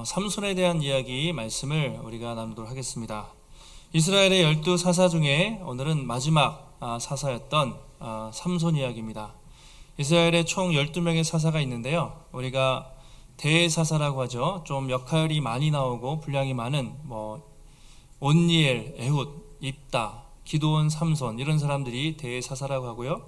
삼손에 대한 이야기 말씀을 우리가 나누도록 하겠습니다. 이스라엘의 12사사 중에 오늘은 마지막 사사였던 삼손 이야기입니다. 이스라엘에 총 12명의 사사가 있는데요. 우리가 대사사라고 하죠. 좀 역할이 많이 나오고 분량이 많은 온니엘, 에훗, 입다, 기드온, 삼손 이런 사람들이 대사사라고 하고요.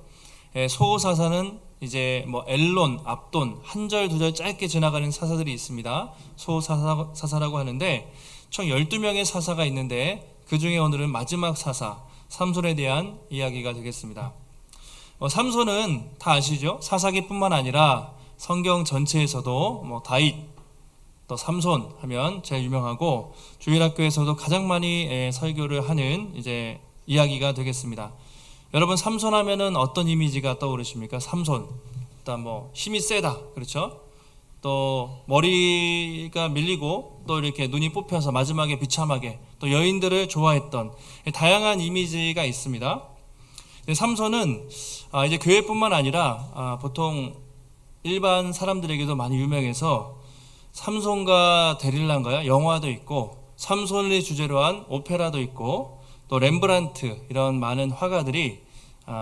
소사사는 이제 엘론, 압돈 한 절 두 절 짧게 지나가는 사사들이 있습니다. 소사사라고 하는데 총 12명의 사사가 있는데 그 중에 오늘은 마지막 사사 삼손에 대한 이야기가 되겠습니다. 삼손은 다 아시죠? 사사기뿐만 아니라 성경 전체에서도 다윗 또 삼손 하면 제일 유명하고 주일학교에서도 가장 많이 설교를 하는 이제 이야기가 되겠습니다. 여러분 삼손 하면은 어떤 이미지가 떠오르십니까? 삼손 일단 힘이 세다, 그렇죠? 또 머리가 밀리고 또 이렇게 눈이 뽑혀서 마지막에 비참하게 또 여인들을 좋아했던 다양한 이미지가 있습니다. 삼손은 이제 교회뿐만 아니라 보통 일반 사람들에게도 많이 유명해서 삼손과 데릴라인가요? 영화도 있고 삼손을 주제로 한 오페라도 있고 또 렘브란트 이런 많은 화가들이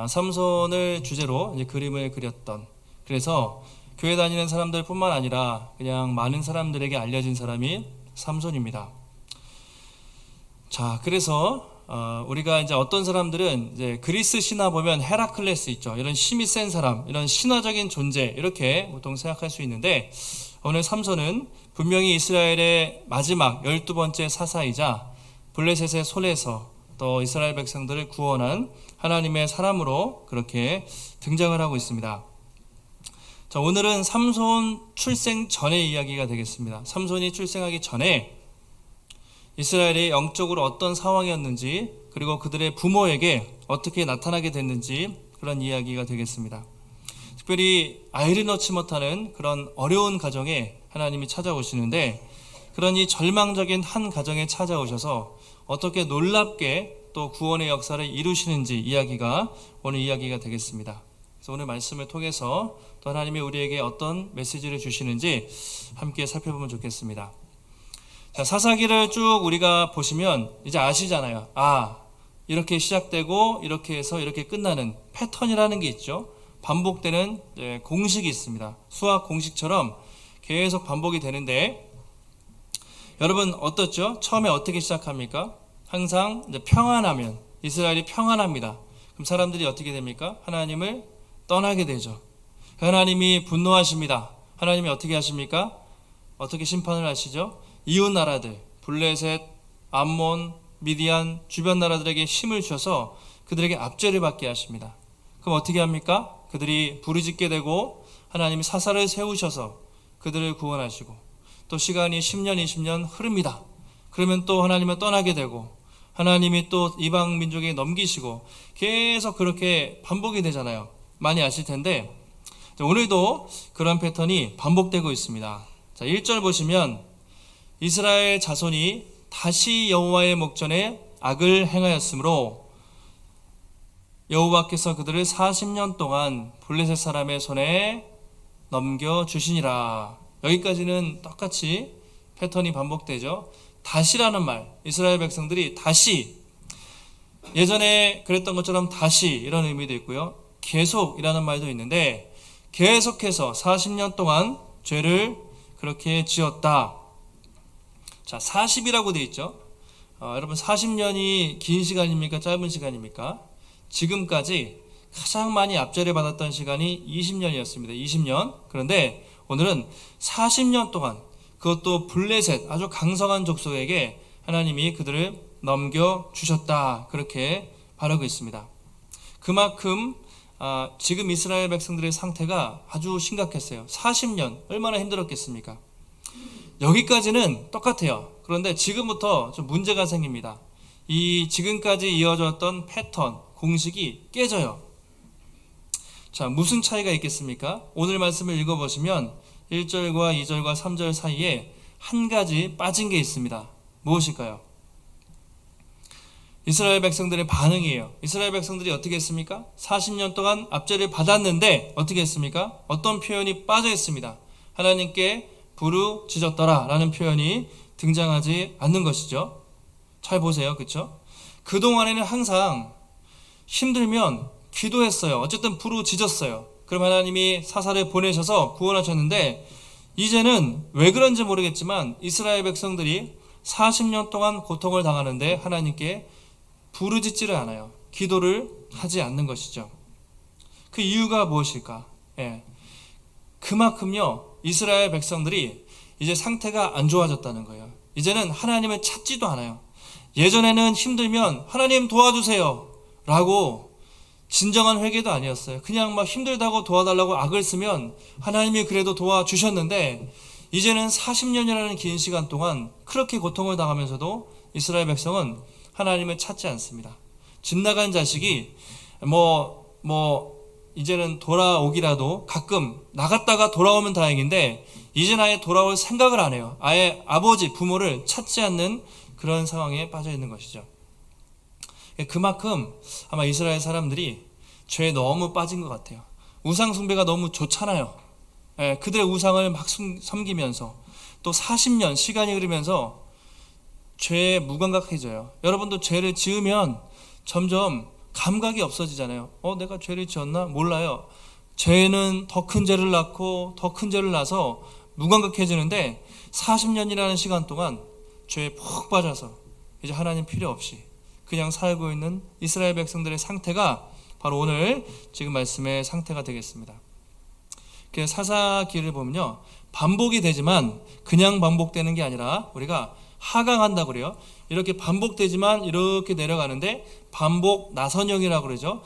삼손을 주제로 이제 그림을 그렸던, 그래서 교회 다니는 사람들뿐만 아니라 그냥 많은 사람들에게 알려진 사람이 삼손입니다. 자, 그래서 우리가 이제 어떤 사람들은 이제 그리스 신화 보면 헤라클레스 있죠. 이런 힘이 센 사람, 이런 신화적인 존재 이렇게 보통 생각할 수 있는데 오늘 삼손은 분명히 이스라엘의 마지막 12번째 사사이자 블레셋의 손에서 또 이스라엘 백성들을 구원한 하나님의 사람으로 그렇게 등장을 하고 있습니다. 자, 오늘은 삼손 출생 전의 이야기가 되겠습니다. 삼손이 출생하기 전에 이스라엘이 영적으로 어떤 상황이었는지 그리고 그들의 부모에게 어떻게 나타나게 됐는지 그런 이야기가 되겠습니다. 특별히 아이를 낳지 못하는 그런 어려운 가정에 하나님이 찾아오시는데 그런 이 절망적인 한 가정에 찾아오셔서 어떻게 놀랍게 또 구원의 역사를 이루시는지 이야기가 오늘 이야기가 되겠습니다. 그래서 오늘 말씀을 통해서 또 하나님이 우리에게 어떤 메시지를 주시는지 함께 살펴보면 좋겠습니다. 자, 사사기를 쭉 우리가 보시면 이제 아시잖아요. 이렇게 시작되고 이렇게 해서 이렇게 끝나는 패턴이라는 게 있죠. 반복되는 공식이 있습니다. 수학 공식처럼 계속 반복이 되는데 여러분 어떻죠? 처음에 어떻게 시작합니까? 항상 이제 평안하면, 이스라엘이 평안합니다. 그럼 사람들이 어떻게 됩니까? 하나님을 떠나게 되죠. 하나님이 분노하십니다. 하나님이 어떻게 하십니까? 어떻게 심판을 하시죠? 이웃 나라들, 블레셋, 암몬, 미디안 주변 나라들에게 힘을 주셔서 그들에게 압제를 받게 하십니다. 그럼 어떻게 합니까? 그들이 부르짖게 되고 하나님이 사사를 세우셔서 그들을 구원하시고 또 시간이 10년, 20년 흐릅니다. 그러면 또 하나님을 떠나게 되고 하나님이 또 이방 민족에게 넘기시고 계속 그렇게 반복이 되잖아요. 많이 아실 텐데 오늘도 그런 패턴이 반복되고 있습니다. 자, 1절 보시면 이스라엘 자손이 다시 여호와의 목전에 악을 행하였으므로 여호와께서 그들을 40년 동안 블레셋 사람의 손에 넘겨주시니라. 여기까지는 똑같이 패턴이 반복되죠. 다시라는 말, 이스라엘 백성들이 다시, 예전에 그랬던 것처럼 다시 이런 의미도 있고요. 계속이라는 말도 있는데 계속해서 40년 동안 죄를 그렇게 지었다. 자, 40이라고 되어 있죠. 여러분 40년이 긴 시간입니까? 짧은 시간입니까? 지금까지 가장 많이 압제를 받았던 시간이 20년이었습니다. 20년. 그런데 오늘은 40년 동안 그것도 블레셋 아주 강성한 족속에게 하나님이 그들을 넘겨주셨다. 그렇게 말하고 있습니다. 그만큼 지금 이스라엘 백성들의 상태가 아주 심각했어요. 40년 얼마나 힘들었겠습니까? 여기까지는 똑같아요. 그런데 지금부터 좀 문제가 생깁니다. 이 지금까지 이어졌던 패턴, 공식이 깨져요. 자, 무슨 차이가 있겠습니까? 오늘 말씀을 읽어보시면 1절과 2절과 3절 사이에 한 가지 빠진 게 있습니다. 무엇일까요? 이스라엘 백성들의 반응이에요. 이스라엘 백성들이 어떻게 했습니까? 40년 동안 압제를 받았는데 어떻게 했습니까? 어떤 표현이 빠져 있습니다. 하나님께 부르짖었더라 라는 표현이 등장하지 않는 것이죠. 잘 보세요. 그렇죠? 그동안에는 항상 힘들면 기도했어요. 어쨌든 부르짖었어요. 그럼 하나님이 사사를 보내셔서 구원하셨는데, 이제는 왜 그런지 모르겠지만 이스라엘 백성들이 40년 동안 고통을 당하는데 하나님께 부르짖지를 않아요. 기도를 하지 않는 것이죠. 그 이유가 무엇일까? 그만큼요, 이스라엘 백성들이 이제 상태가 안 좋아졌다는 거예요. 이제는 하나님을 찾지도 않아요. 예전에는 힘들면 하나님 도와주세요 라고 진정한 회개도 아니었어요. 그냥 막 힘들다고 도와달라고 악을 쓰면 하나님이 그래도 도와주셨는데, 이제는 40년이라는 긴 시간 동안 그렇게 고통을 당하면서도 이스라엘 백성은 하나님을 찾지 않습니다. 집 나간 자식이 이제는 돌아오기라도 가끔 나갔다가 돌아오면 다행인데, 이제는 아예 돌아올 생각을 안 해요. 아예 아버지, 부모를 찾지 않는 그런 상황에 빠져 있는 것이죠. 그만큼 아마 이스라엘 사람들이 죄에 너무 빠진 것 같아요. 우상 숭배가 너무 좋잖아요. 그들의 우상을 막 섬기면서 또 40년 시간이 흐르면서 죄에 무감각해져요. 여러분도 죄를 지으면 점점 감각이 없어지잖아요. 내가 죄를 지었나? 몰라요. 죄는 더 큰 죄를 낳고 더 큰 죄를 낳아서 무감각해지는데, 40년이라는 시간 동안 죄에 푹 빠져서 이제 하나님 필요 없이 그냥 살고 있는 이스라엘 백성들의 상태가 바로 오늘 지금 말씀의 상태가 되겠습니다. 그 사사기를 보면요, 반복이 되지만 그냥 반복되는 게 아니라 우리가 하강한다고 그래요. 이렇게 반복되지만 이렇게 내려가는데 반복 나선형이라고 그러죠.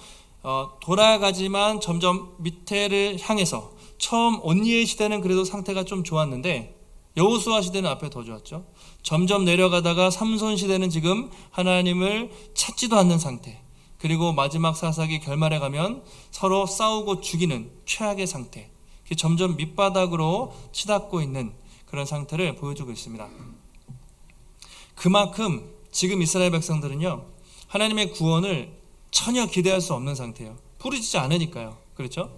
돌아가지만 점점 밑에를 향해서, 처음 온니엘 시대는 그래도 상태가 좀 좋았는데 여호수아 시대는 앞에 더 좋았죠. 점점 내려가다가 삼손 시대는 지금 하나님을 찾지도 않는 상태, 그리고 마지막 사사기 결말에 가면 서로 싸우고 죽이는 최악의 상태, 점점 밑바닥으로 치닫고 있는 그런 상태를 보여주고 있습니다. 그만큼 지금 이스라엘 백성들은요, 하나님의 구원을 전혀 기대할 수 없는 상태예요. 부르짖지 않으니까요. 그렇죠?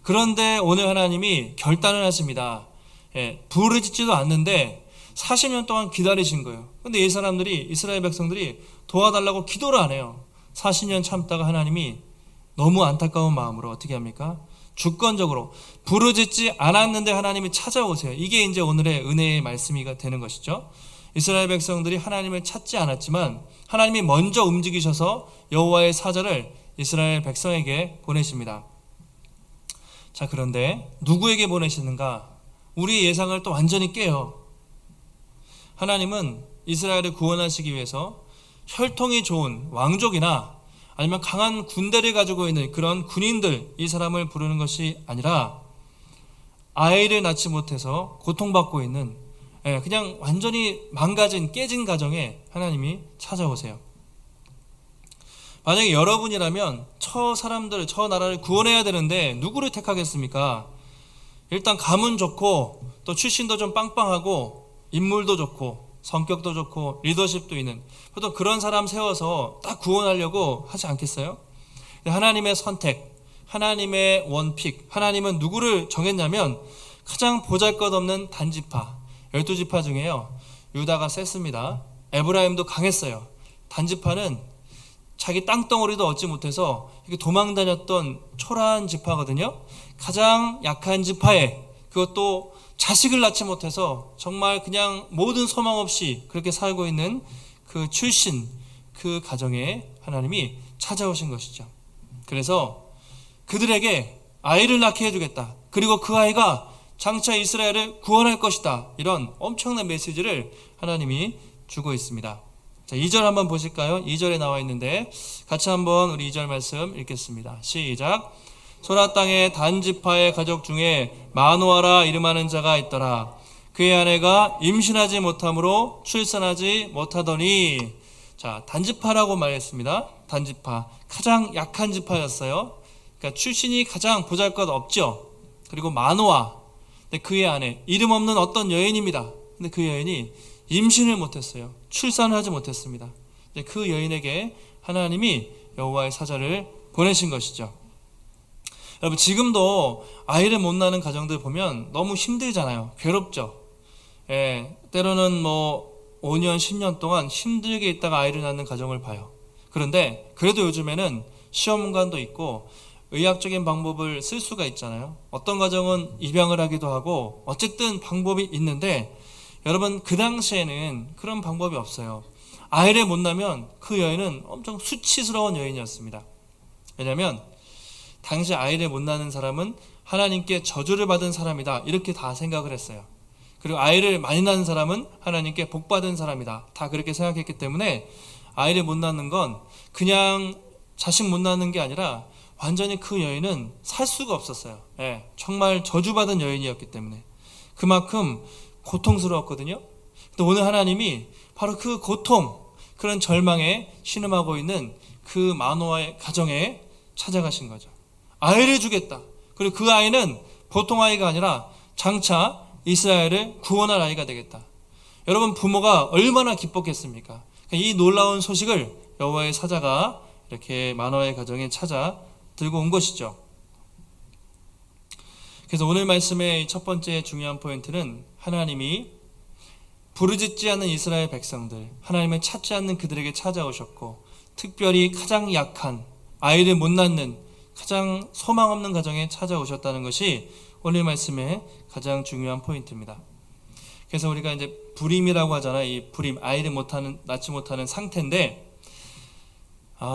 그런데 오늘 하나님이 결단을 하십니다. 부르짖지도 않는데 40년 동안 기다리신 거예요. 근데 이 사람들이, 이스라엘 백성들이 도와달라고 기도를 안 해요. 40년 참다가 하나님이 너무 안타까운 마음으로 어떻게 합니까? 주권적으로 부르짖지 않았는데 하나님이 찾아오세요. 이게 이제 오늘의 은혜의 말씀이 되는 것이죠. 이스라엘 백성들이 하나님을 찾지 않았지만 하나님이 먼저 움직이셔서 여호와의 사자를 이스라엘 백성에게 보내십니다. 자, 그런데 누구에게 보내시는가? 우리 예상을 또 완전히 깨요. 하나님은 이스라엘을 구원하시기 위해서 혈통이 좋은 왕족이나 아니면 강한 군대를 가지고 있는 그런 군인들, 이 사람을 부르는 것이 아니라 아이를 낳지 못해서 고통받고 있는 그냥 완전히 망가진, 깨진 가정에 하나님이 찾아오세요. 만약에 여러분이라면 저 사람들, 저 나라를 구원해야 되는데 누구를 택하겠습니까? 일단 가문 좋고 또 출신도 좀 빵빵하고 인물도 좋고 성격도 좋고 리더십도 있는, 보통 그런 사람 세워서 딱 구원하려고 하지 않겠어요? 하나님의 선택, 하나님의 원픽, 하나님은 누구를 정했냐면 가장 보잘것없는 단지파, 12지파 중에요, 유다가 셌습니다. 에브라임도 강했어요. 단지파는 자기 땅덩어리도 얻지 못해서 도망 다녔던 초라한 지파거든요. 가장 약한 지파에, 그것도 자식을 낳지 못해서 정말 그냥 모든 소망 없이 그렇게 살고 있는 그 출신, 그 가정에 하나님이 찾아오신 것이죠. 그래서 그들에게 아이를 낳게 해주겠다, 그리고 그 아이가 장차 이스라엘을 구원할 것이다, 이런 엄청난 메시지를 하나님이 주고 있습니다. 자, 2절 한번 보실까요? 2절에 나와 있는데 같이 한번 우리 2절 말씀 읽겠습니다. 시작. 소라 땅의 단지파의 가족 중에 마노아라 이름하는 자가 있더라. 그의 아내가 임신하지 못함으로 출산하지 못하더니. 자, 단지파라고 말했습니다. 단지파, 가장 약한 지파였어요. 그러니까 출신이 가장 보잘것없죠. 그리고 마노아, 근데 그의 아내, 이름 없는 어떤 여인입니다. 근데 그 여인이 임신을 못했어요. 출산을 하지 못했습니다. 그 여인에게 하나님이 여호와의 사자를 보내신 것이죠. 여러분, 지금도 아이를 못 낳는 가정들 보면 너무 힘들잖아요. 괴롭죠. 때로는 뭐 5년, 10년 동안 힘들게 있다가 아이를 낳는 가정을 봐요. 그런데 그래도 요즘에는 시험관도 있고 의학적인 방법을 쓸 수가 있잖아요. 어떤 가정은 입양을 하기도 하고 어쨌든 방법이 있는데 여러분 그 당시에는 그런 방법이 없어요. 아이를 못 낳으면 그 여인은 엄청 수치스러운 여인이었습니다. 왜냐하면 당시 아이를 못 낳는 사람은 하나님께 저주를 받은 사람이다 이렇게 다 생각을 했어요. 그리고 아이를 많이 낳는 사람은 하나님께 복받은 사람이다 다 그렇게 생각했기 때문에 아이를 못 낳는 건 그냥 자식 못 낳는 게 아니라 완전히 그 여인은 살 수가 없었어요. 정말 저주받은 여인이었기 때문에 그만큼 고통스러웠거든요. 근데 오늘 하나님이 바로 그 고통, 그런 절망에 신음하고 있는 그 마노아의 가정에 찾아가신 거죠. 아이를 주겠다. 그리고 그 아이는 보통 아이가 아니라 장차 이스라엘을 구원할 아이가 되겠다. 여러분 부모가 얼마나 기뻤겠습니까? 이 놀라운 소식을 여호와의 사자가 이렇게 마노아의 가정에 찾아 들고 온 것이죠. 그래서 오늘 말씀의 첫 번째 중요한 포인트는 하나님이 부르짖지 않는 이스라엘 백성들, 하나님을 찾지 않는 그들에게 찾아오셨고 특별히 가장 약한 아이를 못 낳는 가장 소망 없는 가정에 찾아오셨다는 것이 오늘 말씀의 가장 중요한 포인트입니다. 그래서 우리가 이제 불임이라고 하잖아요. 이 불임, 아이를 낳지 못하는 상태인데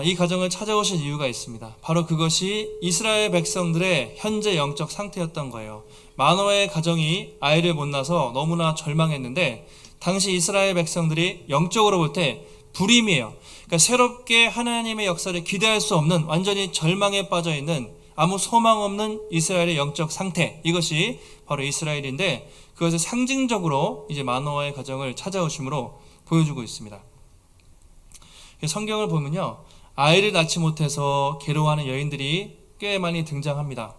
이 가정을 찾아오신 이유가 있습니다. 바로 그것이 이스라엘 백성들의 현재 영적 상태였던 거예요. 마노아의 가정이 아이를 못 낳아서 너무나 절망했는데 당시 이스라엘 백성들이 영적으로 볼 때 불임이에요. 그러니까 새롭게 하나님의 역사를 기대할 수 없는 완전히 절망에 빠져 있는 아무 소망 없는 이스라엘의 영적 상태, 이것이 바로 이스라엘인데 그것을 상징적으로 이제 마노아의 가정을 찾아오심으로 보여주고 있습니다. 성경을 보면요, 아이를 낳지 못해서 괴로워하는 여인들이 꽤 많이 등장합니다.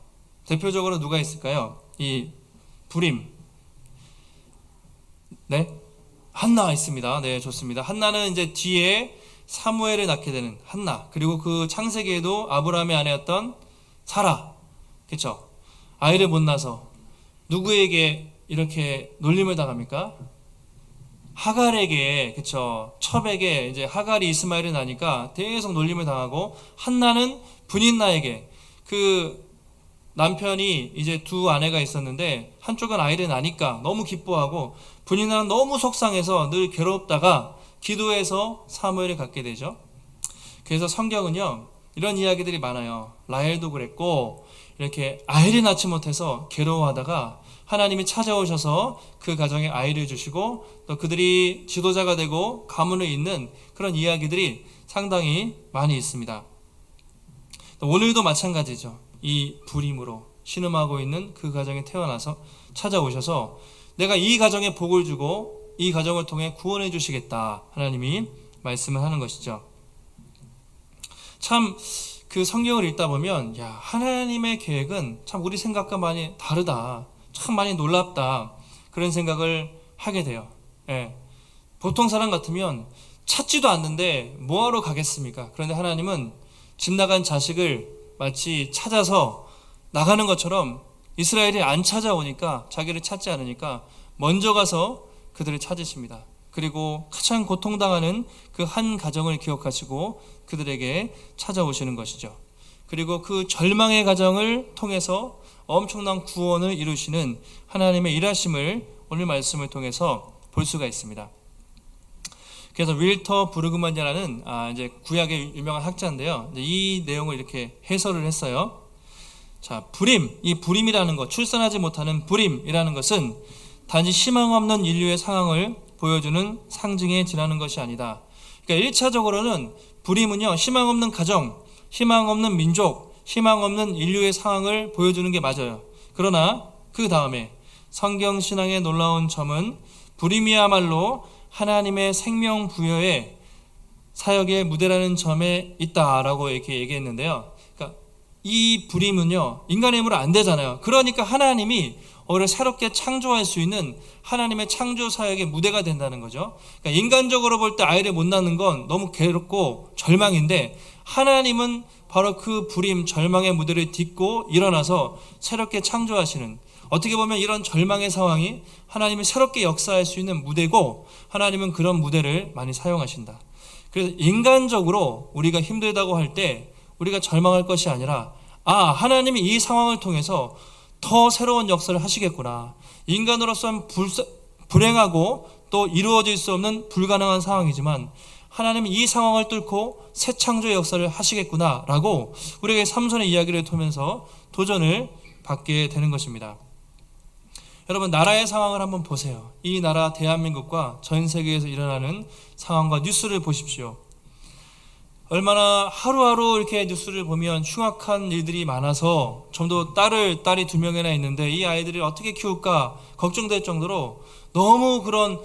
대표적으로 누가 있을까요? 이 불임. 네, 한나 있습니다. 네, 좋습니다. 한나는 이제 뒤에 사무엘을 낳게 되는 한나, 그리고 그 창세기에도 아브라함의 아내였던 사라, 그렇죠? 아이를 못 낳아서 누구에게 이렇게 놀림을 당합니까? 하갈에게, 그렇죠? 첩에게 이제 하갈이 이스마엘을 낳으니까 계속 놀림을 당하고, 한나는 분인나에게, 그 남편이 이제 두 아내가 있었는데 한쪽은 아이를 낳으니까 너무 기뻐하고 분인나는 너무 속상해서 늘 괴롭다가 기도해서 사무엘을 갖게 되죠. 그래서 성경은요 이런 이야기들이 많아요. 라헬도 그랬고, 이렇게 아이를 낳지 못해서 괴로워하다가 하나님이 찾아오셔서 그 가정에 아이를 주시고 또 그들이 지도자가 되고 가문을 잇는 그런 이야기들이 상당히 많이 있습니다. 오늘도 마찬가지죠. 이 불임으로 신음하고 있는 그 가정에 태어나서 찾아오셔서 내가 이 가정에 복을 주고 이 가정을 통해 구원해 주시겠다, 하나님이 말씀을 하는 것이죠. 참 그 성경을 읽다 보면 하나님의 계획은 참 우리 생각과 많이 다르다, 참 많이 놀랍다, 그런 생각을 하게 돼요. 보통 사람 같으면 찾지도 않는데 뭐하러 가겠습니까? 그런데 하나님은 집 나간 자식을 마치 찾아서 나가는 것처럼 이스라엘이 안 찾아오니까, 자기를 찾지 않으니까 먼저 가서 그들을 찾으십니다. 그리고 가장 고통당하는 그 한 가정을 기억하시고 그들에게 찾아오시는 것이죠. 그리고 그 절망의 가정을 통해서 엄청난 구원을 이루시는 하나님의 일하심을 오늘 말씀을 통해서 볼 수가 있습니다. 그래서 윌터 브루그만이라는 이제 구약의 유명한 학자인데요, 이 내용을 이렇게 해설을 했어요. 자, 불임, 이 불임이라는 것, 출산하지 못하는 불임이라는 것은 단지 희망 없는 인류의 상황을 보여주는 상징에 지나는 것이 아니다. 그러니까 1차적으로는 불임은요, 희망 없는 가정, 희망 없는 민족, 희망 없는 인류의 상황을 보여주는 게 맞아요. 그러나 그 다음에 성경 신앙의 놀라운 점은 불임이야말로 하나님의 생명 부여의 사역의 무대라는 점에 있다라고 이렇게 얘기했는데요. 그러니까 이 불임은요, 인간의 힘으로 안 되잖아요. 그러니까 하나님이 오히려 새롭게 창조할 수 있는 하나님의 창조 사역의 무대가 된다는 거죠. 그러니까 인간적으로 볼 때 아이를 못 낳는 건 너무 괴롭고 절망인데, 하나님은 바로 그 불임, 절망의 무대를 딛고 일어나서 새롭게 창조하시는, 어떻게 보면 이런 절망의 상황이 하나님이 새롭게 역사할 수 있는 무대고, 하나님은 그런 무대를 많이 사용하신다. 그래서 인간적으로 우리가 힘들다고 할 때 우리가 절망할 것이 아니라, 하나님이 이 상황을 통해서 더 새로운 역사를 하시겠구나. 인간으로서는 불행하고 또 이루어질 수 없는 불가능한 상황이지만 하나님이 이 상황을 뚫고 새 창조의 역사를 하시겠구나 라고 우리에게 삼손의 이야기를 통해서 도전을 받게 되는 것입니다. 여러분, 나라의 상황을 한번 보세요. 이 나라 대한민국과 전 세계에서 일어나는 상황과 뉴스를 보십시오. 얼마나 하루하루 이렇게 뉴스를 보면 흉악한 일들이 많아서, 좀더 딸이 2명이나 있는데 이 아이들을 어떻게 키울까 걱정될 정도로 너무 그런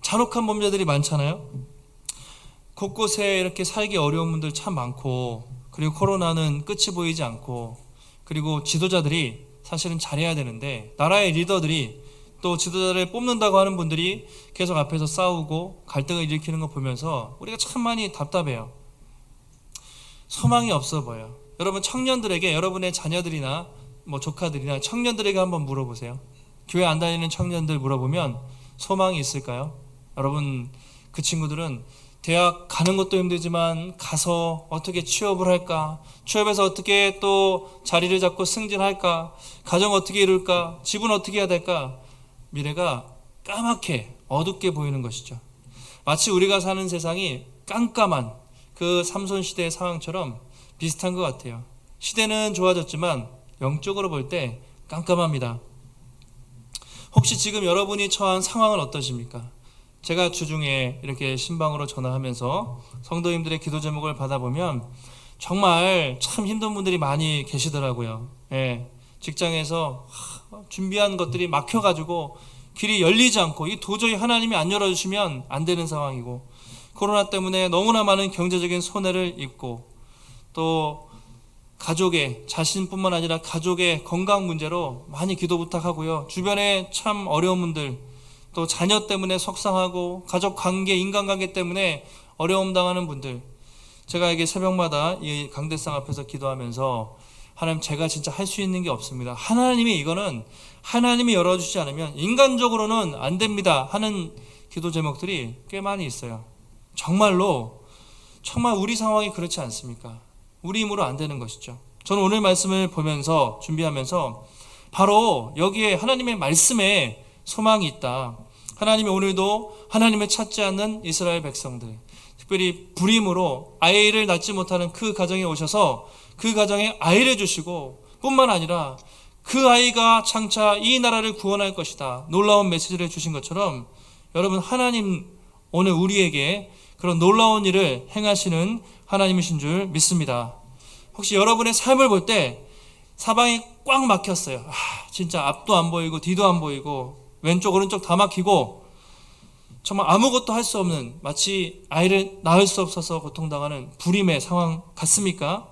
잔혹한 범죄들이 많잖아요. 곳곳에 이렇게 살기 어려운 분들 참 많고, 그리고 코로나는 끝이 보이지 않고, 그리고 지도자들이 사실은 잘해야 되는데 나라의 리더들이 또 지도자를 뽑는다고 하는 분들이 계속 앞에서 싸우고 갈등을 일으키는 거 보면서 우리가 참 많이 답답해요. 소망이 없어 보여요. 여러분, 청년들에게, 여러분의 자녀들이나 조카들이나 청년들에게 한번 물어보세요. 교회 안 다니는 청년들 물어보면 소망이 있을까요? 여러분, 그 친구들은 대학 가는 것도 힘들지만 가서 어떻게 취업을 할까? 취업해서 어떻게 또 자리를 잡고 승진할까? 가정 어떻게 이룰까? 집은 어떻게 해야 될까? 미래가 까맣게 어둡게 보이는 것이죠. 마치 우리가 사는 세상이 깜깜한 그 삼손 시대의 상황처럼 비슷한 것 같아요. 시대는 좋아졌지만 영적으로 볼 때 깜깜합니다. 혹시 지금 여러분이 처한 상황은 어떠십니까? 제가 주중에 이렇게 신방으로 전화하면서 성도님들의 기도 제목을 받아보면 정말 참 힘든 분들이 많이 계시더라고요. 직장에서 준비한 것들이 막혀가지고 길이 열리지 않고, 이 도저히 하나님이 안 열어주시면 안 되는 상황이고, 코로나 때문에 너무나 많은 경제적인 손해를 입고, 또 가족의, 자신뿐만 아니라 가족의 건강 문제로 많이 기도 부탁하고요. 주변에 참 어려운 분들, 또 자녀 때문에 속상하고 가족 관계, 인간관계 때문에 어려움 당하는 분들, 제가 이게 새벽마다 이 강대상 앞에서 기도하면서 하나님, 제가 진짜 할 수 있는 게 없습니다. 이거는 하나님이 열어주지 않으면 인간적으로는 안 됩니다 하는 기도 제목들이 꽤 많이 있어요. 정말 우리 상황이 그렇지 않습니까? 우리 힘으로 안 되는 것이죠. 저는 오늘 말씀을 보면서, 준비하면서 바로 여기에 하나님의 말씀에 소망이 있다. 하나님이 오늘도 하나님을 찾지 않는 이스라엘 백성들, 특별히 불임으로 아이를 낳지 못하는 그 가정에 오셔서 그 가정에 아이를 주시고, 뿐만 아니라 그 아이가 장차 이 나라를 구원할 것이다, 놀라운 메시지를 주신 것처럼, 여러분, 하나님 오늘 우리에게 그런 놀라운 일을 행하시는 하나님이신 줄 믿습니다. 혹시 여러분의 삶을 볼 때 사방이 꽉 막혔어요. 진짜 앞도 안 보이고 뒤도 안 보이고 왼쪽 오른쪽 다 막히고 정말 아무것도 할 수 없는, 마치 아이를 낳을 수 없어서 고통당하는 불임의 상황 같습니까?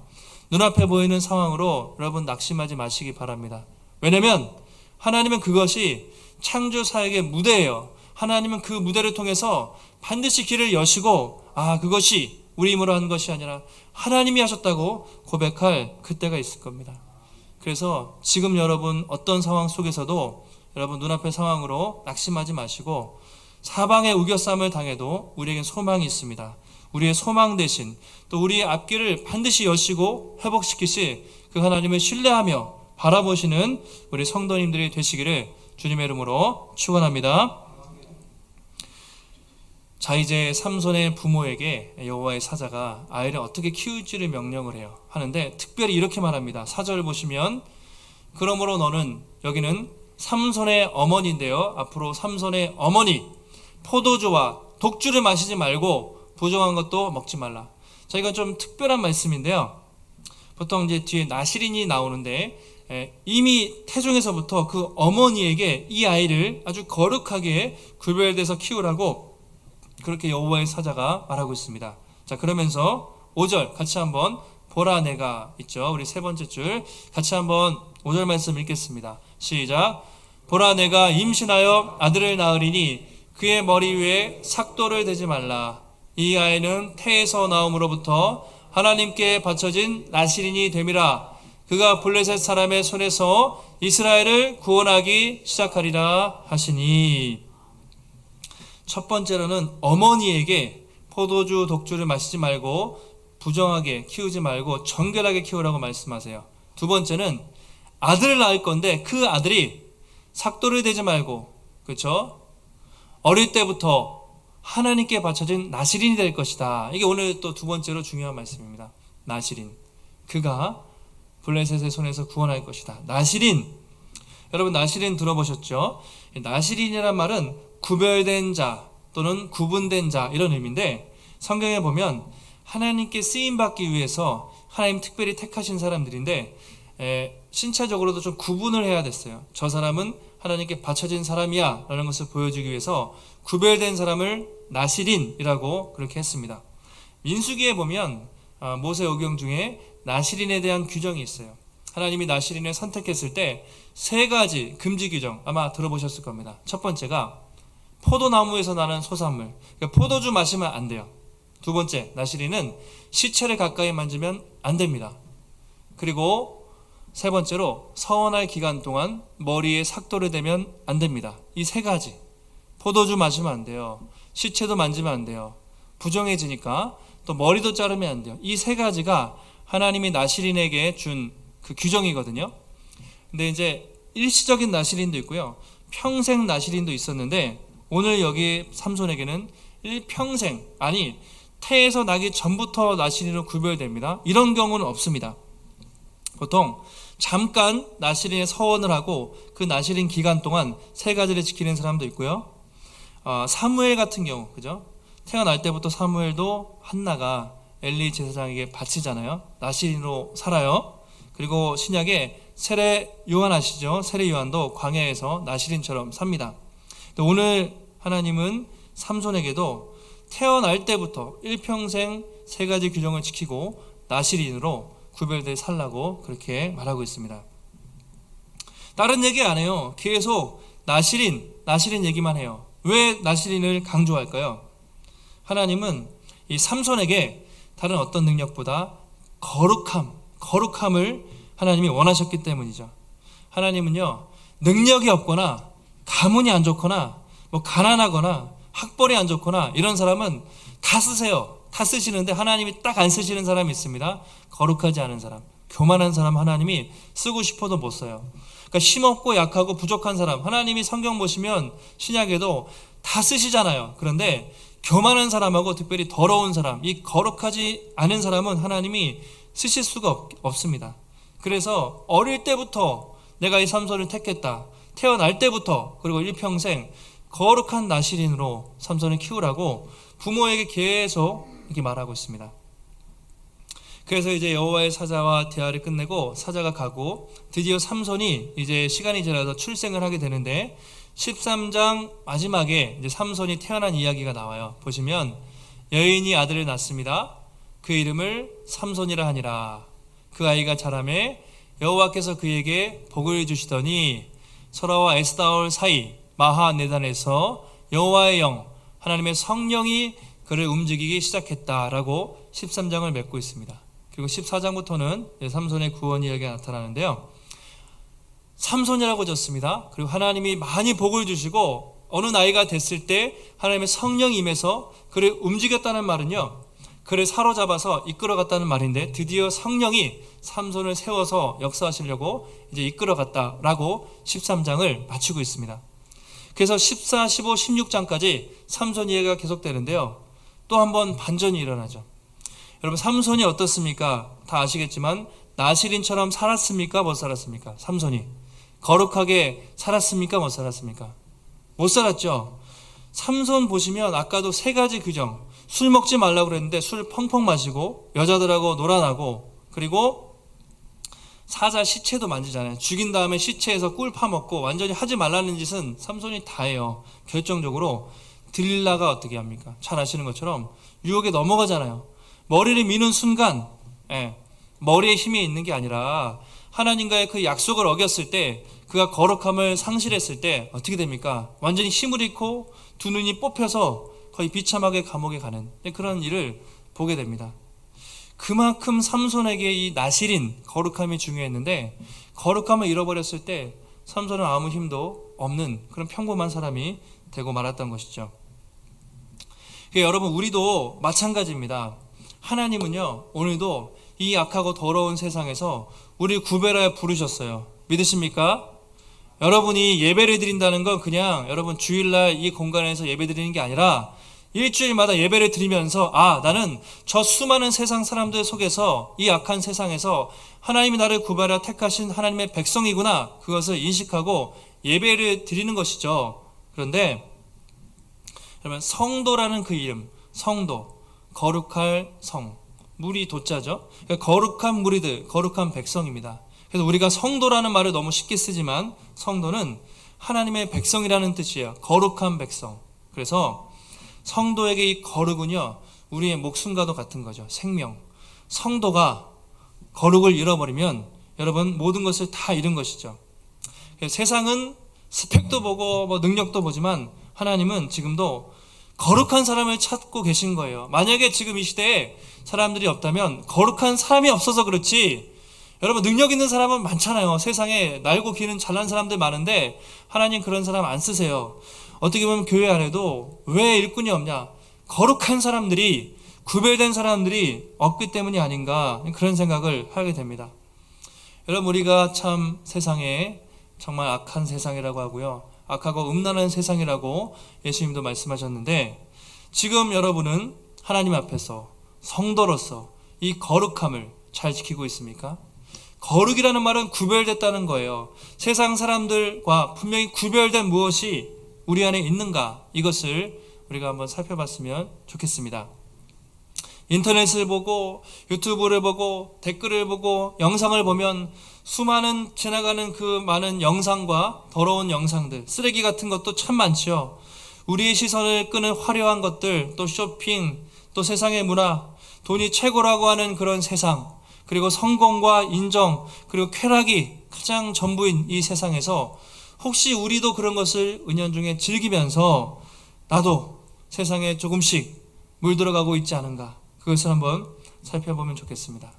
눈앞에 보이는 상황으로 여러분 낙심하지 마시기 바랍니다. 왜냐하면 하나님은 그것이 창조사역의 무대예요. 하나님은 그 무대를 통해서 반드시 길을 여시고, 그것이 우리 힘으로 한 것이 아니라 하나님이 하셨다고 고백할 그때가 있을 겁니다. 그래서 지금 여러분 어떤 상황 속에서도 여러분 눈앞의 상황으로 낙심하지 마시고, 사방에 우겨쌈을 당해도 우리에겐 소망이 있습니다. 우리의 소망 대신 또 우리의 앞길을 반드시 여시고 회복시키실 그 하나님을 신뢰하며 바라보시는 우리 성도님들이 되시기를 주님의 이름으로 축원합니다. 자, 이제 삼손의 부모에게 여호와의 사자가 아이를 어떻게 키울지를 명령을 해요. 하는데 특별히 이렇게 말합니다. 4절 보시면, 그러므로 너는, 여기는 삼손의 어머니인데요, 앞으로 삼손의 어머니, 포도주와 독주를 마시지 말고 부정한 것도 먹지 말라. 자, 이건 좀 특별한 말씀인데요, 보통 이제 뒤에 나시린이 나오는데 이미 태중에서부터 그 어머니에게 이 아이를 아주 거룩하게 구별돼서 키우라고 그렇게 여호와의 사자가 말하고 있습니다. 자, 그러면서 5절 같이 한번 보라 내가 있죠. 우리 세 번째 줄 같이 한번 5절 말씀 읽겠습니다. 시작. 보라 내가 임신하여 아들을 낳으리니 그의 머리 위에 삭도를 대지 말라. 이 아이는 태에서 나옴으로부터 하나님께 바쳐진 나시린이 됨이라. 그가 블레셋 사람의 손에서 이스라엘을 구원하기 시작하리라 하시니. 첫 번째로는 어머니에게 포도주 독주를 마시지 말고 부정하게 키우지 말고 정결하게 키우라고 말씀하세요. 두 번째는 아들을 낳을 건데 그 아들이 삭도를 대지 말고, 그렇죠? 어릴 때부터 하나님께 바쳐진 나실인이 될 것이다. 이게 오늘 또 두 번째로 중요한 말씀입니다. 나실인. 그가 블레셋의 손에서 구원할 것이다. 나실인. 여러분 나실인 들어보셨죠? 나실인이란 말은 구별된 자 또는 구분된 자 이런 의미인데, 성경에 보면 하나님께 쓰임받기 위해서 하나님 특별히 택하신 사람들인데 신체적으로도 좀 구분을 해야 됐어요. 저 사람은 하나님께 바쳐진 사람이야 라는 것을 보여주기 위해서 구별된 사람을 나실인이라고 그렇게 했습니다. 민수기에 보면 모세오경 중에 나실인에 대한 규정이 있어요. 하나님이 나실인을 선택했을 때 세 가지 금지 규정 아마 들어보셨을 겁니다. 첫 번째가 포도나무에서 나는 소산물, 그러니까 포도주 마시면 안 돼요. 두 번째, 나실인은 시체를 가까이 만지면 안 됩니다. 그리고 세 번째로 서원할 기간 동안 머리에 삭도를 대면 안 됩니다. 이 세 가지. 포도주 마시면 안 돼요. 시체도 만지면 안 돼요. 부정해지니까 또 머리도 자르면 안 돼요. 이 세 가지가 하나님이 나실인에게 준 그 규정이거든요. 근데 이제 일시적인 나실인도 있고요. 평생 나실인도 있었는데 오늘 여기 삼손에게는 일평생, 아니 태에서 나기 전부터 나실인으로 구별됩니다. 이런 경우는 없습니다. 보통 잠깐 나실인의 서원을 하고 그 나실인 기간 동안 세 가지를 지키는 사람도 있고요. 사무엘 같은 경우, 그죠? 태어날 때부터 사무엘도 한나가 엘리 제사장에게 바치잖아요. 나실인으로 살아요. 그리고 신약에 세례 요한 아시죠? 세례 요한도 광야에서 나실인처럼 삽니다. 오늘 하나님은 삼손에게도 태어날 때부터 일평생 세 가지 규정을 지키고 나실인으로 구별돼 살라고 그렇게 말하고 있습니다. 다른 얘기 안 해요. 계속 나실인 얘기만 해요. 왜 나실인을 강조할까요? 하나님은 이 삼손에게 다른 어떤 능력보다 거룩함을 하나님이 원하셨기 때문이죠. 하나님은요, 능력이 없거나 가문이 안 좋거나 뭐 가난하거나 학벌이 안 좋거나 이런 사람은 다 쓰세요. 다 쓰시는데 하나님이 딱 안 쓰시는 사람이 있습니다. 거룩하지 않은 사람, 교만한 사람 하나님이 쓰고 싶어도 못 써요. 그러니까 힘없고 약하고 부족한 사람, 하나님이 성경 보시면 신약에도 다 쓰시잖아요. 그런데 교만한 사람하고 특별히 더러운 사람, 이 거룩하지 않은 사람은 하나님이 쓰실 수가 없습니다. 그래서 어릴 때부터 내가 이 삼손을 택했다. 태어날 때부터 그리고 일평생 거룩한 나실인으로 삼손을 키우라고 부모에게 계속 이렇게 말하고 있습니다. 그래서 이제 여호와의 사자와 대화를 끝내고 사자가 가고 드디어 삼손이 이제 시간이 지나서 출생을 하게 되는데 13장 마지막에 이제 삼손이 태어난 이야기가 나와요. 보시면 여인이 아들을 낳습니다. 그 이름을 삼손이라 하니라. 그 아이가 자라매 여호와께서 그에게 복을 주시더니 소라와 에스다올 사이 마하네단에서 여호와의 영 하나님의 성령이 그를 움직이기 시작했다라고 13장을 맺고 있습니다. 그리고 14장부터는 삼손의 구원 이야기가 나타나는데요. 삼손이라고 졌습니다. 그리고 하나님이 많이 복을 주시고 어느 나이가 됐을 때 하나님의 성령이 임해서 그를 움직였다는 말은요, 그를 사로잡아서 이끌어갔다는 말인데 드디어 성령이 삼손을 세워서 역사하시려고 이제 이끌어갔다라고 13장을 마치고 있습니다. 그래서 14, 15, 16장까지 삼손 이야기가 계속되는데요. 또 한 번 반전이 일어나죠. 여러분 삼손이 어떻습니까? 다 아시겠지만 나실인처럼 살았습니까? 못 살았습니까? 삼손이 거룩하게 살았습니까? 못 살았습니까? 못 살았죠. 삼손 보시면 아까도 세 가지 규정, 술 먹지 말라고 그랬는데 술 펑펑 마시고 여자들하고 놀아나고, 그리고 사자 시체도 만지잖아요. 죽인 다음에 시체에서 꿀 파먹고 완전히 하지 말라는 짓은 삼손이 다 해요. 결정적으로 들릴라가 어떻게 합니까? 잘 아시는 것처럼 유혹에 넘어가잖아요. 머리를 미는 순간 머리에 힘이 있는 게 아니라 하나님과의 그 약속을 어겼을 때, 그가 거룩함을 상실했을 때 어떻게 됩니까? 완전히 힘을 잃고 두 눈이 뽑혀서 거의 비참하게 감옥에 가는 그런 일을 보게 됩니다. 그만큼 삼손에게 이 나실인 거룩함이 중요했는데 거룩함을 잃어버렸을 때 삼손은 아무 힘도 없는 그런 평범한 사람이 되고 말았던 것이죠. 여러분, 우리도 마찬가지입니다. 하나님은요, 오늘도 이 악하고 더러운 세상에서 우리 구별하여 부르셨어요. 믿으십니까? 여러분이 예배를 드린다는 건 그냥 여러분 주일날 이 공간에서 예배 드리는 게 아니라 일주일마다 예배를 드리면서 나는 저 수많은 세상 사람들 속에서 이 악한 세상에서 하나님이 나를 구별하여 택하신 하나님의 백성이구나, 그것을 인식하고 예배를 드리는 것이죠. 그런데 여러분, 성도라는 그 이름, 성도, 거룩할 성, 무리 도자죠. 그러니까 거룩한 무리들, 거룩한 백성입니다. 그래서 우리가 성도라는 말을 너무 쉽게 쓰지만 성도는 하나님의 백성이라는 뜻이에요. 거룩한 백성. 그래서 성도에게 이 거룩은요, 우리의 목숨과도 같은 거죠. 생명. 성도가 거룩을 잃어버리면 여러분 모든 것을 다 잃은 것이죠. 세상은 스펙도 보고 능력도 보지만 하나님은 지금도 거룩한 사람을 찾고 계신 거예요. 만약에 지금 이 시대에 사람들이 없다면 거룩한 사람이 없어서 그렇지, 여러분 능력 있는 사람은 많잖아요. 세상에 날고 기는 잘난 사람들 많은데 하나님 그런 사람 안 쓰세요. 어떻게 보면 교회 안에도 왜 일꾼이 없냐, 거룩한 사람들이, 구별된 사람들이 없기 때문이 아닌가, 그런 생각을 하게 됩니다. 여러분, 우리가 참 세상에 정말 악한 세상이라고 하고요, 악하고 음란한 세상이라고 예수님도 말씀하셨는데, 지금 여러분은 하나님 앞에서 성도로서 이 거룩함을 잘 지키고 있습니까? 거룩이라는 말은 구별됐다는 거예요. 세상 사람들과 분명히 구별된 무엇이 우리 안에 있는가, 이것을 우리가 한번 살펴봤으면 좋겠습니다. 인터넷을 보고 유튜브를 보고 댓글을 보고 영상을 보면 수많은 지나가는 그 많은 영상과 더러운 영상들, 쓰레기 같은 것도 참 많죠. 우리의 시선을 끄는 화려한 것들, 또 쇼핑, 또 세상의 문화, 돈이 최고라고 하는 그런 세상, 그리고 성공과 인정, 그리고 쾌락이 가장 전부인 이 세상에서 혹시 우리도 그런 것을 은연중에 즐기면서 나도 세상에 조금씩 물들어가고 있지 않은가, 그것을 한번 살펴보면 좋겠습니다.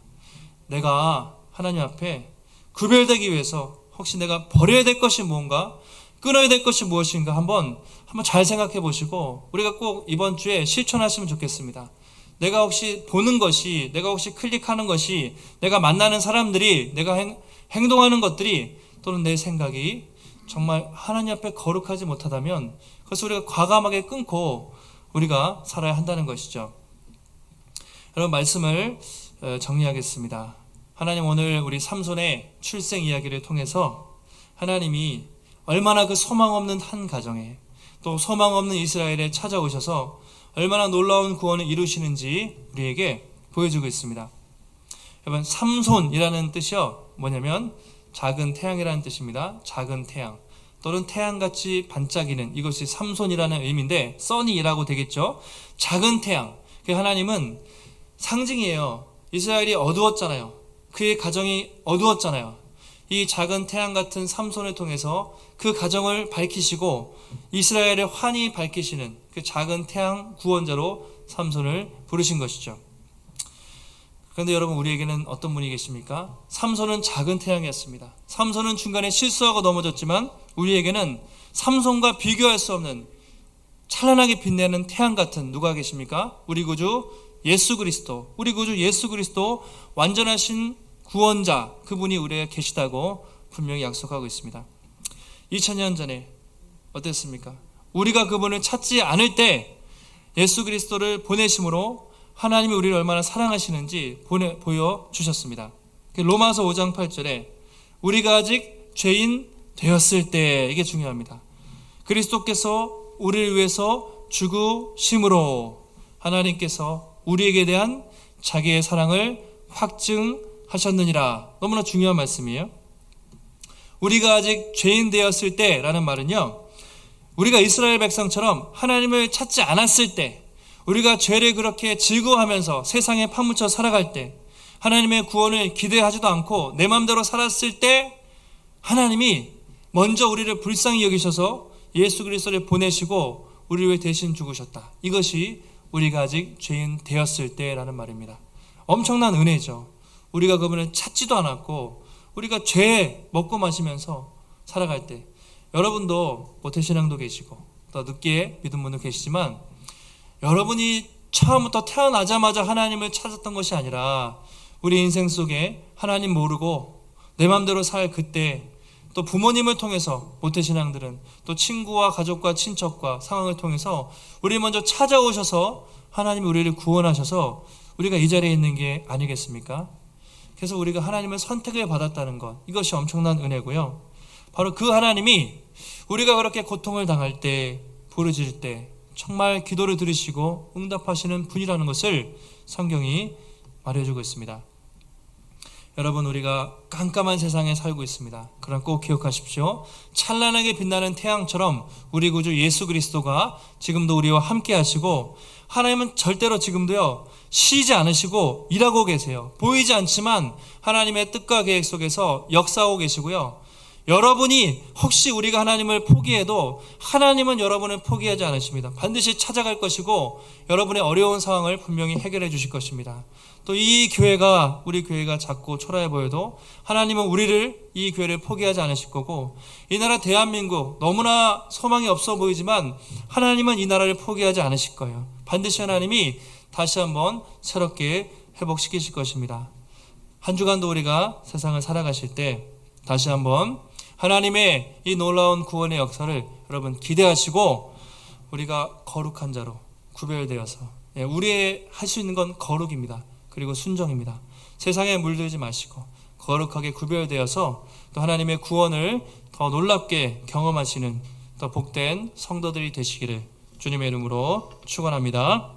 내가 하나님 앞에 구별되기 위해서 혹시 내가 버려야 될 것이 뭔가, 끊어야 될 것이 무엇인가 한번 잘 생각해 보시고 우리가 꼭 이번 주에 실천하시면 좋겠습니다. 내가 혹시 보는 것이, 내가 혹시 클릭하는 것이, 내가 만나는 사람들이, 내가 행동하는 것들이, 또는 내 생각이 정말 하나님 앞에 거룩하지 못하다면 그것을 우리가 과감하게 끊고 우리가 살아야 한다는 것이죠. 여러분, 말씀을 정리하겠습니다. 하나님, 오늘 우리 삼손의 출생 이야기를 통해서 하나님이 얼마나 그 소망 없는 한 가정에, 또 소망 없는 이스라엘에 찾아오셔서 얼마나 놀라운 구원을 이루시는지 우리에게 보여주고 있습니다. 여러분, 삼손이라는 뜻이요, 뭐냐면 작은 태양이라는 뜻입니다. 작은 태양, 또는 태양같이 반짝이는, 이것이 삼손이라는 의미인데 써니라고 되겠죠. 작은 태양, 그 하나님은 상징이에요. 이스라엘이 어두웠잖아요. 그의 가정이 어두웠잖아요. 이 작은 태양 같은 삼손을 통해서 그 가정을 밝히시고 이스라엘의 환히 밝히시는 그 작은 태양 구원자로 삼손을 부르신 것이죠. 그런데 여러분, 우리에게는 어떤 분이 계십니까? 삼손은 작은 태양이었습니다. 삼손은 중간에 실수하고 넘어졌지만 우리에게는 삼손과 비교할 수 없는 찬란하게 빛내는 태양 같은 누가 계십니까? 우리 구주 예수 그리스도, 우리 구주 예수 그리스도, 완전하신 구원자, 그분이 우리에게 계시다고 분명히 약속하고 있습니다. 2000년 전에 어땠습니까? 우리가 그분을 찾지 않을 때 예수 그리스도를 보내심으로 하나님이 우리를 얼마나 사랑하시는지 보여주셨습니다. 로마서 5장 8절에 우리가 아직 죄인 되었을 때, 이게 중요합니다. 그리스도께서 우리를 위해서 죽으심으로 하나님께서 우리에게 대한 자기의 사랑을 확증하셨느니라. 너무나 중요한 말씀이에요. 우리가 아직 죄인 되었을 때라는 말은요, 우리가 이스라엘 백성처럼 하나님을 찾지 않았을 때, 우리가 죄를 그렇게 즐거워하면서 세상에 파묻혀 살아갈 때, 하나님의 구원을 기대하지도 않고 내 마음대로 살았을 때 하나님이 먼저 우리를 불쌍히 여기셔서 예수 그리스도를 보내시고 우리를 위해 대신 죽으셨다. 이것이 우리가 아직 죄인 되었을 때라는 말입니다. 엄청난 은혜죠. 우리가 그분을 찾지도 않았고 우리가 죄 먹고 마시면서 살아갈 때, 여러분도 모태신앙도 계시고 또 늦게 믿은 분도 계시지만, 여러분이 처음부터 태어나자마자 하나님을 찾았던 것이 아니라 우리 인생 속에 하나님 모르고 내 마음대로 살 그때, 또 부모님을 통해서 모태신앙들은 또 친구와 가족과 친척과 상황을 통해서 우리 먼저 찾아오셔서 하나님이 우리를 구원하셔서 우리가 이 자리에 있는 게 아니겠습니까? 그래서 우리가 하나님의 선택을 받았다는 것, 이것이 엄청난 은혜고요. 바로 그 하나님이 우리가 그렇게 고통을 당할 때, 부르짖을 때 정말 기도를 들으시고 응답하시는 분이라는 것을 성경이 말해주고 있습니다. 여러분, 우리가 깜깜한 세상에 살고 있습니다. 그러나 꼭 기억하십시오. 찬란하게 빛나는 태양처럼 우리 구주 예수 그리스도가 지금도 우리와 함께 하시고, 하나님은 절대로 지금도요 쉬지 않으시고 일하고 계세요. 보이지 않지만 하나님의 뜻과 계획 속에서 역사하고 계시고요. 여러분이 혹시 우리가 하나님을 포기해도 하나님은 여러분을 포기하지 않으십니다. 반드시 찾아갈 것이고 여러분의 어려운 상황을 분명히 해결해 주실 것입니다. 또 이 교회가, 우리 교회가 작고 초라해 보여도 하나님은 우리를, 이 교회를 포기하지 않으실 거고, 이 나라 대한민국 너무나 소망이 없어 보이지만 하나님은 이 나라를 포기하지 않으실 거예요. 반드시 하나님이 다시 한번 새롭게 회복시키실 것입니다. 한 주간도 우리가 세상을 살아가실 때 다시 한번 하나님의 이 놀라운 구원의 역사를 여러분 기대하시고, 우리가 거룩한 자로 구별되어서, 우리의 할 수 있는 건 거룩입니다. 그리고 순종입니다. 세상에 물들지 마시고 거룩하게 구별되어서 또 하나님의 구원을 더 놀랍게 경험하시는 더 복된 성도들이 되시기를 주님의 이름으로 축원합니다.